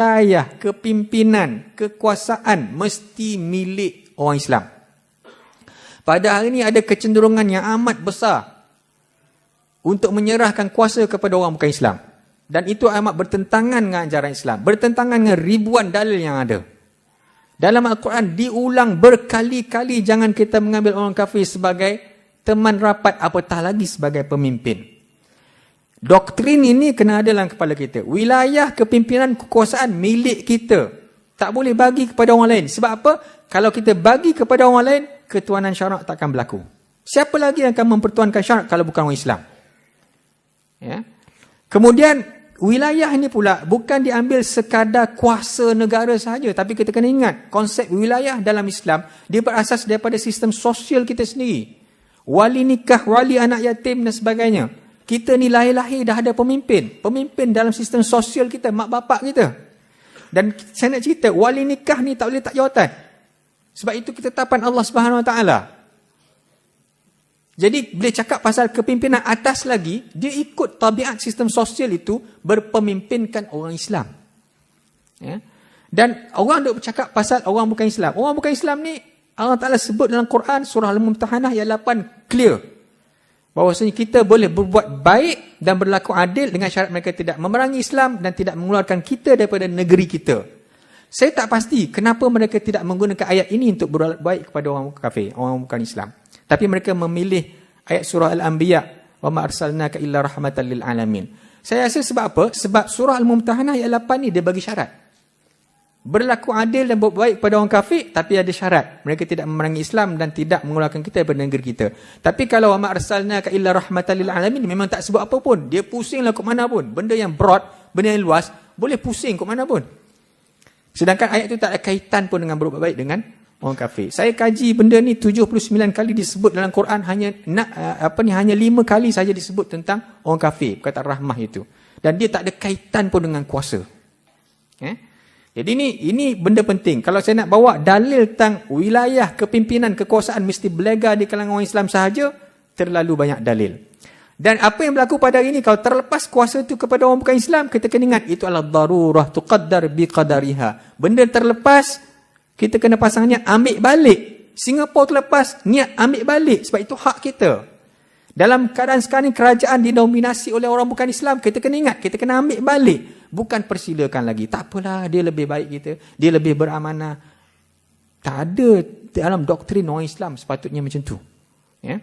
wilayah, kepimpinan, kekuasaan mesti milik orang Islam. Pada hari ini ada kecenderungan yang amat besar untuk menyerahkan kuasa kepada orang bukan Islam. Dan itu amat bertentangan dengan ajaran Islam. Bertentangan dengan ribuan dalil yang ada. Dalam Al-Quran diulang berkali-kali jangan kita mengambil orang kafir sebagai teman rapat, apatah lagi sebagai pemimpin. Doktrin ini kena ada dalam kepala kita. Wilayah, kepimpinan, kekuasaan milik kita. Tak boleh bagi kepada orang lain. Sebab apa? Kalau kita bagi kepada orang lain, ketuanan syarak takkan berlaku. Siapa lagi yang akan mempertuankan syarak kalau bukan orang Islam? Ya. Kemudian, wilayah ini pula bukan diambil sekadar kuasa negara sahaja. Tapi kita kena ingat, konsep wilayah dalam Islam, dia berasas daripada sistem sosial kita sendiri. Wali nikah, wali anak yatim dan sebagainya. Kita ni lahir-lahir dah ada pemimpin. Pemimpin dalam sistem sosial kita, mak bapak kita. Dan saya nak cerita, wali nikah ni tak boleh tak jawatan. Sebab itu ketetapan Allah Subhanahu Wa Taala. Jadi, bila cakap pasal kepimpinan atas lagi, dia ikut tabiat sistem sosial itu berpemimpinkan orang Islam. Ya? Dan orang duk bercakap pasal orang bukan Islam. Orang bukan Islam ni, Allah Ta'ala sebut dalam Quran, surah Al-Mumtahanah ayat 8, clear. Bahawasanya kita boleh berbuat baik dan berlaku adil dengan syarat mereka tidak memerangi Islam dan tidak mengeluarkan kita daripada negeri kita. Saya tak pasti kenapa mereka tidak menggunakan ayat ini untuk berbuat baik kepada orang kafir, orang bukan Islam. Tapi mereka memilih ayat surah Al-Anbiya, wa ma arsalnaka illa rahmatan lil alamin. Saya rasa sebab apa? Sebab surah Al-Mumtahanah ayat 8 ni dia bagi syarat. Berlaku adil dan berbuat baik kepada orang kafir, tapi ada syarat. Mereka tidak memerangi Islam dan tidak mengeluarkan kita daripada negeri kita. Tapi kalau wa ma arsalnaka illa rahmatan lil alamin, memang tak sebut apa pun. Dia pusinglah ke mana pun. Benda yang broad, benda yang luas, boleh pusing ke mana pun. Sedangkan ayat itu tak ada kaitan pun dengan berbuat baik dengan orang kafir. Saya kaji benda ni 79 kali disebut dalam Quran, hanya 5 kali saja disebut tentang orang kafir, perkataan rahmah itu. Dan dia tak ada kaitan pun dengan kuasa. Jadi ini benda penting. Kalau saya nak bawa dalil tentang wilayah, kepimpinan, kekuasaan mesti berlega di kalangan orang Islam sahaja, terlalu banyak dalil. Dan apa yang berlaku pada hari ini, kalau terlepas kuasa itu kepada orang bukan Islam, kita kena ingat, itu adalah darurah tuqaddar biqadariha. Benda terlepas, kita kena pasangnya ambil balik. Singapura terlepas, niat ambil balik. Sebab itu hak kita. Dalam keadaan sekarang kerajaan didominasi oleh orang bukan Islam, kita kena ingat, kita kena ambil balik. Bukan persilakan lagi. Tak apalah, dia lebih baik kita. Dia lebih beramanah. Tak ada dalam doktrin orang Islam sepatutnya macam tu. Ya.